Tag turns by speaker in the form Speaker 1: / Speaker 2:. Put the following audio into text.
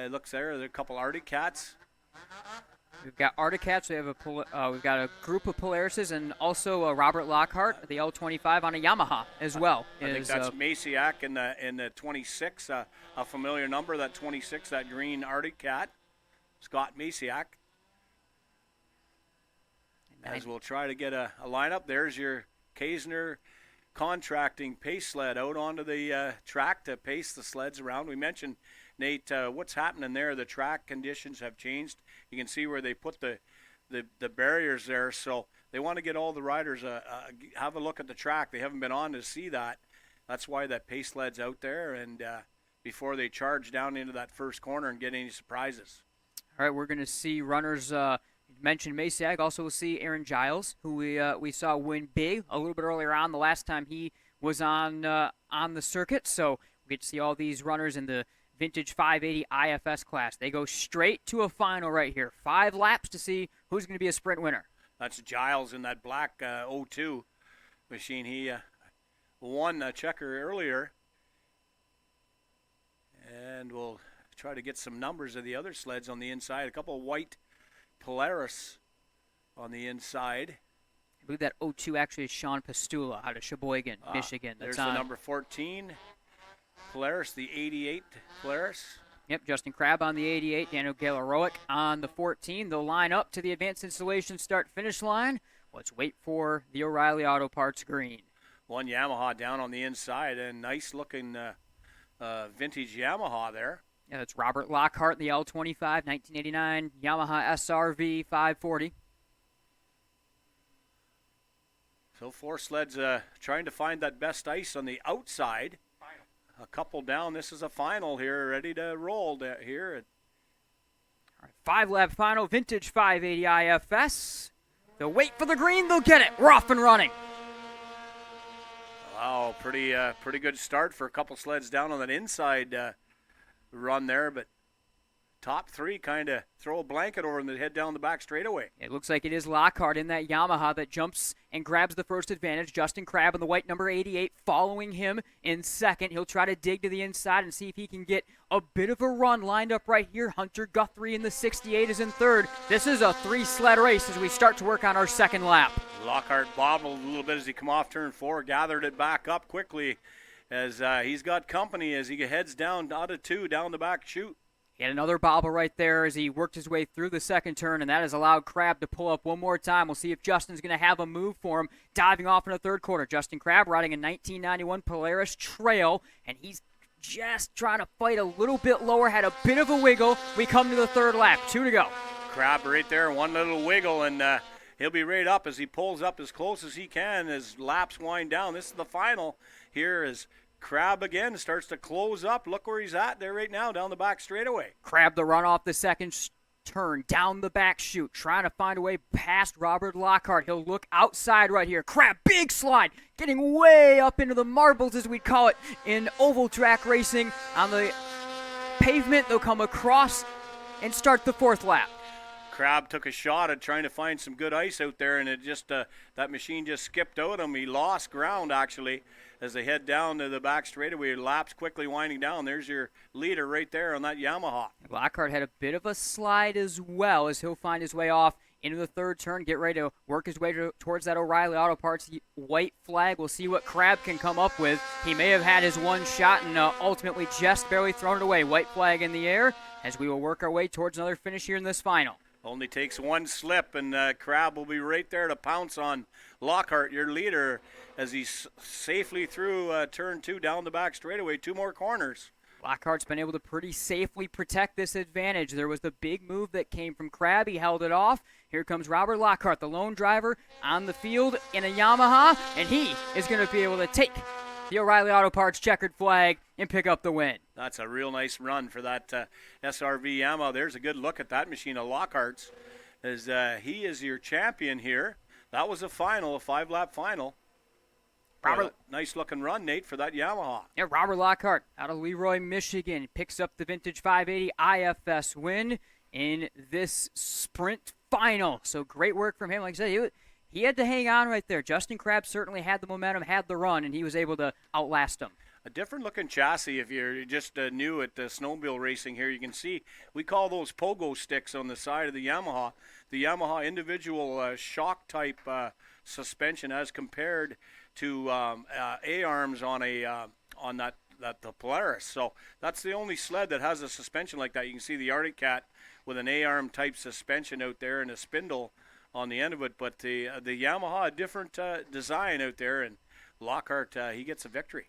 Speaker 1: It looks there are a couple Arctic Cats.
Speaker 2: We've got Arctic Cats. We've got a group of Polarises and also Robert Lockhart, the L25 on a Yamaha as well.
Speaker 1: I think that's Masiak in the 26, a familiar number, that 26, that green Arctic Cat, Scott Masiak. As we'll try to get a lineup, there's your Kaisner Contracting pace sled out onto the track to pace the sleds around. We mentioned, Nate, what's happening there. The track conditions have changed. You can see where they put the barriers there, so they want to get all the riders have a look at the track. They haven't been on to see that. That's why that pace sled's out there, and before they charge down into that first corner and get any surprises.
Speaker 2: All right, we're going to see runners. You mentioned Masiak. Also, we'll see Aaron Giles, who we saw win big a little bit earlier on the last time he was on the circuit. So we get to see all these runners in the Vintage 580 IFS class. They go straight to a final right here. 5 laps to see who's going to be a sprint winner.
Speaker 1: That's Giles in that black 02 machine. He won a checker earlier. And we'll try to get some numbers of the other sleds on the inside. A couple of white Polaris on the inside.
Speaker 2: I believe that 02 actually is Sean Pastula out of Sheboygan, Michigan.
Speaker 1: There's the number 14 Polaris, the 88 Polaris.
Speaker 2: Yep, Justin Crabb on the 88, Daniel Galeroic on the 14. They'll line up to the Advanced Installation start-finish line. Let's wait for the O'Reilly Auto Parts green.
Speaker 1: One Yamaha down on the inside, and nice-looking vintage Yamaha there.
Speaker 2: Yeah, that's Robert Lockhart, the L25, 1989 Yamaha SRV 540.
Speaker 1: So 4 sleds trying to find that best ice on the outside. Final. A couple down. This is a final here, ready to roll here.
Speaker 2: All right, 5-lap final, Vintage 580 IFS. They'll wait for the green. They'll get it. We're off and running.
Speaker 1: Wow, pretty good start for a couple sleds down on that inside run there, but top 3 kind of throw a blanket over and they head down the back straightaway.
Speaker 2: It looks like it is Lockhart in that Yamaha that jumps and grabs the first advantage. Justin Crabb in the white number 88 following him in second. He'll try to dig to the inside and see if he can get a bit of a run lined up right here. Hunter Guthrie in the 68 is in third. This is a 3-sled race as we start to work on our second lap.
Speaker 1: Lockhart bobbled a little bit as he come off turn 4, gathered it back up quickly as he's got company as he heads down out of 2 down the back chute.
Speaker 2: He had another bobble right there as he worked his way through the second turn, and that has allowed Crabb to pull up one more time. We'll see if Justin's going to have a move for him, diving off in the third quarter. Justin Crabb riding a 1991 Polaris Trail, and he's just trying to fight a little bit lower, had a bit of a wiggle. We come to the third lap, 2 to go.
Speaker 1: Crabb right there, one little wiggle, and he'll be right up as he pulls up as close as he can as laps wind down. This is the final here as Crabb again starts to close up. Look where he's at there right now, down the back straightaway.
Speaker 2: Crabb the run off the second turn, down the back chute, trying to find a way past Robert Lockhart. He'll look outside right here. Crabb, big slide, getting way up into the marbles, as we call it, in oval track racing. On the pavement, they'll come across and start the 4th lap.
Speaker 1: Crabb took a shot at trying to find some good ice out there, and it just that machine just skipped out him. He lost ground, actually, as they head down to the back straightaway. Laps quickly winding down. There's your leader right there on that Yamaha.
Speaker 2: Lockhart had a bit of a slide as well as he'll find his way off into the third turn, get ready to work his way towards that O'Reilly Auto Parts white flag. We'll see what Crabb can come up with. He may have had his one shot and ultimately just barely thrown it away. White flag in the air as we will work our way towards another finish here in this final.
Speaker 1: Only takes one slip, and Crabb will be right there to pounce on Lockhart, your leader, as he's safely through turn 2 down the back straightaway. 2 more corners.
Speaker 2: Lockhart's been able to pretty safely protect this advantage. There was the big move that came from Crabb. He held it off. Here comes Robert Lockhart, the lone driver on the field in a Yamaha, and he is going to be able to take the O'Reilly Auto Parts checkered flag and pick up the win. That's
Speaker 1: a real nice run for that SRV Yamaha. There's a good look at that machine of Lockhart's as he is your champion here. That was a final, a 5-lap final. Robert, nice looking run, Nate, for that Yamaha.
Speaker 2: Yeah, Robert Lockhart out of Leroy, Michigan, picks up the Vintage 580 IFS win in this sprint final. So great work from him. Like I said, he had to hang on right there. Justin Crabb certainly had the momentum, had the run, and he was able to outlast him.
Speaker 1: a different looking chassis. If you're just new at the snowmobile racing here, you can see we call those pogo sticks on the side of the Yamaha. The Yamaha individual shock type suspension as compared to A-arms on a on that the Polaris. So that's the only sled that has a suspension like that. You can see the Arctic Cat with an A-arm type suspension out there and a spindle on the end of it. But the Yamaha, a different design out there, and Lockhart, he gets a victory.